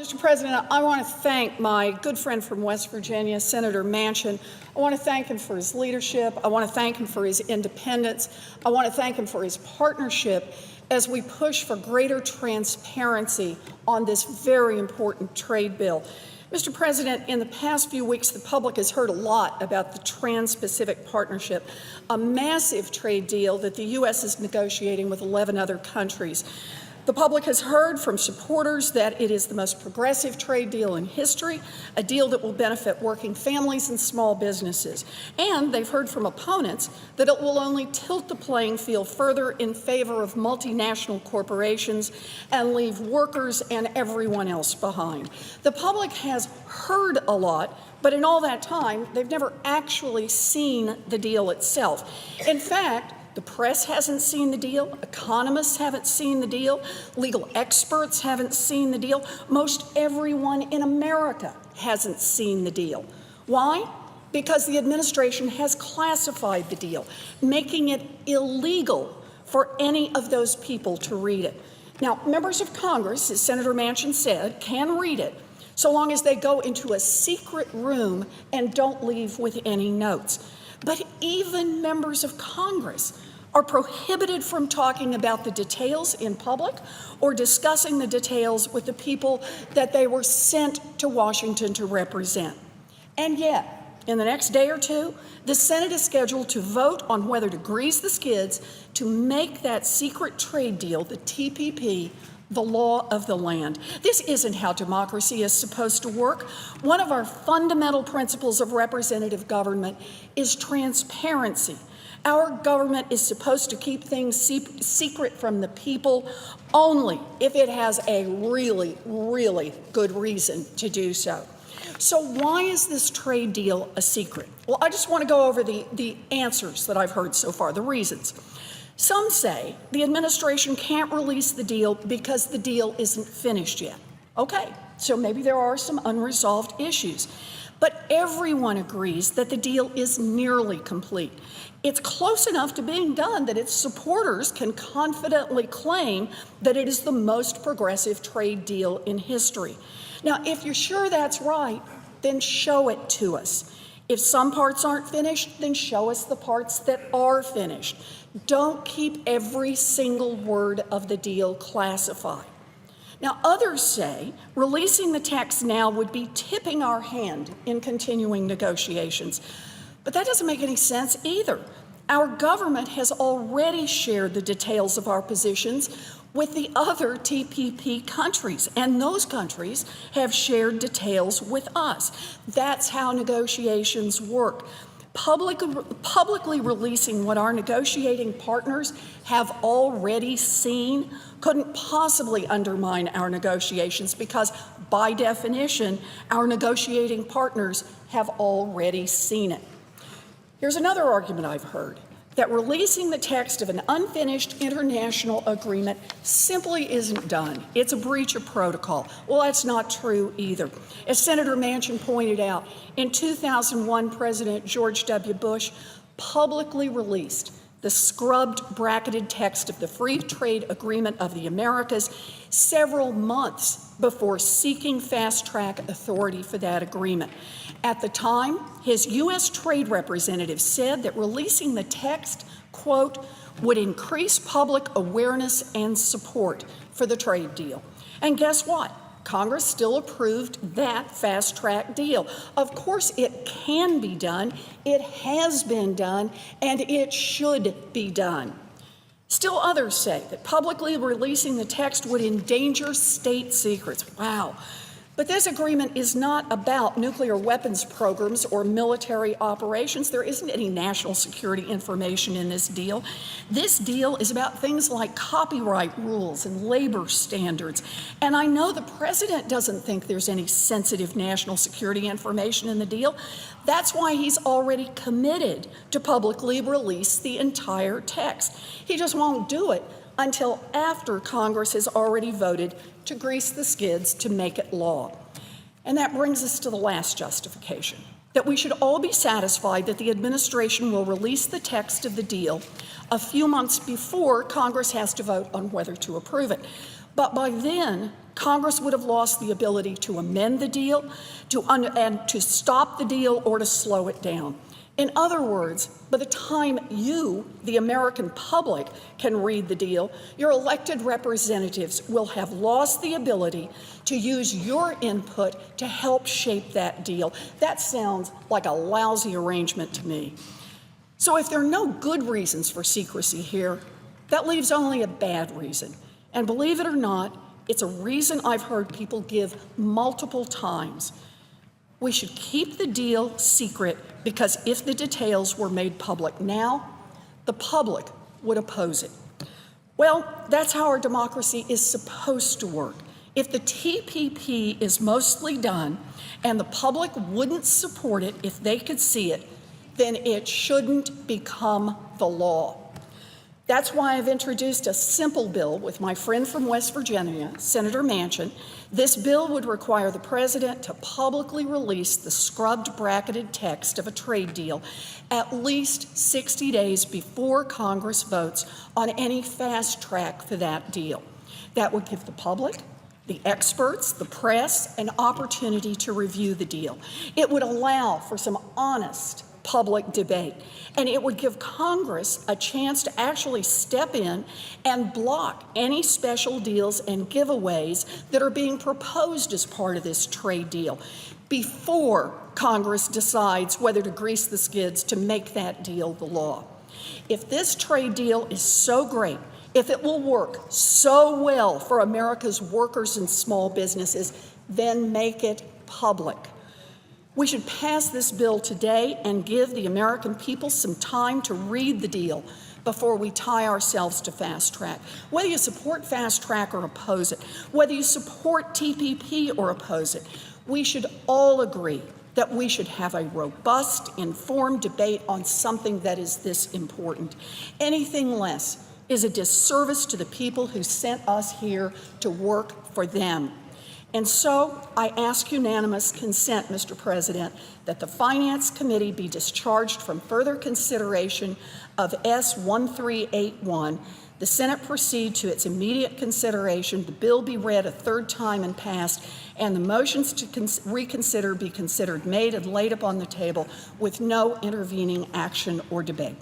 Mr. President, I want to thank my good friend from West Virginia, Senator Manchin. I want to thank him for his leadership. I want to thank him for his independence. I want to thank him for his partnership as we push for greater transparency on this very important trade bill. Mr. President, in the past few weeks, the public has heard a lot about the Trans-Pacific Partnership, a massive trade deal that the U.S. is negotiating with 11 other countries. The public has heard from supporters that it is the most progressive trade deal in history, a deal that will benefit working families and small businesses. And they've heard from opponents that it will only tilt the playing field further in favor of multinational corporations and leave workers and everyone else behind. The public has heard a lot, but in all that time, they've never actually seen the deal itself. In fact, the press hasn't seen the deal, economists haven't seen the deal, legal experts haven't seen the deal, most everyone in America hasn't seen the deal. Why? Because the administration has classified the deal, making it illegal for any of those people to read it. Now, members of Congress, as Senator Manchin said, can read it, so long as they go into a secret room and don't leave with any notes. But even members of Congress are prohibited from talking about the details in public or discussing the details with the people that they were sent to Washington to represent. And yet, in the next day or two, the Senate is scheduled to vote on whether to grease the skids to make that secret trade deal, the TPP, the law of the land. This isn't how democracy is supposed to work. One of our fundamental principles of representative government is transparency. Our government is supposed to keep things secret from the people only if it has a really, really good reason to do so. So why is this trade deal a secret? Well, I just want to go over the answers that I've heard so far, the reasons. Some say the administration can't release the deal because the deal isn't finished yet. Okay, so maybe there are some unresolved issues. But everyone agrees that the deal is nearly complete. It's close enough to being done that its supporters can confidently claim that it is the most progressive trade deal in history. Now, if you're sure that's right, then show it to us. If some parts aren't finished, then show us the parts that are finished. Don't keep every single word of the deal classified. Now, others say releasing the text now would be tipping our hand in continuing negotiations. But that doesn't make any sense either. Our government has already shared the details of our positions with the other TPP countries, and those countries have shared details with us. That's how negotiations work. Publicly releasing what our negotiating partners have already seen couldn't possibly undermine our negotiations because, by definition, our negotiating partners have already seen it. Here's another argument I've heard, that releasing the text of an unfinished international agreement simply isn't done. It's a breach of protocol. Well, that's not true either. As Senator Manchin pointed out, in 2001, President George W. Bush publicly released the scrubbed, bracketed text of the Free Trade Agreement of the Americas several months before seeking fast-track authority for that agreement. At the time, his U.S. trade representative said that releasing the text, quote, would increase public awareness and support for the trade deal. And guess what? Congress still approved that fast-track deal. Of course, it can be done, it has been done, and it should be done. Still others say that publicly releasing the text would endanger state secrets. Wow. But this agreement is not about nuclear weapons programs or military operations. There isn't any national security information in this deal. This deal is about things like copyright rules and labor standards. And I know the president doesn't think there's any sensitive national security information in the deal. That's why he's already committed to publicly release the entire text. He just won't do it until after Congress has already voted to grease the skids to make it law. And that brings us to the last justification, that we should all be satisfied that the administration will release the text of the deal a few months before Congress has to vote on whether to approve it. But by then, Congress would have lost the ability to amend the deal, and to stop the deal, or to slow it down. In other words, by the time you, the American public, can read the deal, your elected representatives will have lost the ability to use your input to help shape that deal. That sounds like a lousy arrangement to me. So if there are no good reasons for secrecy here, that leaves only a bad reason. And believe it or not, it's a reason I've heard people give multiple times. We should keep the deal secret because if the details were made public now, the public would oppose it. Well, that's how our democracy is supposed to work. If the TPP is mostly done and the public wouldn't support it if they could see it, then it shouldn't become the law. That's why I've introduced a simple bill with my friend from West Virginia, Senator Manchin. This bill would require the president to publicly release the scrubbed, bracketed text of a trade deal at least 60 days before Congress votes on any fast track for that deal. That would give the public, the experts, the press, an opportunity to review the deal. It would allow for some honest public debate, and it would give Congress a chance to actually step in and block any special deals and giveaways that are being proposed as part of this trade deal before Congress decides whether to grease the skids to make that deal the law. If this trade deal is so great, if it will work so well for America's workers and small businesses, then make it public. We should pass this bill today and give the American people some time to read the deal before we tie ourselves to fast track. Whether you support fast track or oppose it, whether you support TPP or oppose it, we should all agree that we should have a robust, informed debate on something that is this important. Anything less is a disservice to the people who sent us here to work for them. And so I ask unanimous consent, Mr. President, that the Finance Committee be discharged from further consideration of S 1381. The Senate proceed to its immediate consideration, the bill be read a third time and passed, and the motions to reconsider be considered made and laid upon the table with no intervening action or debate.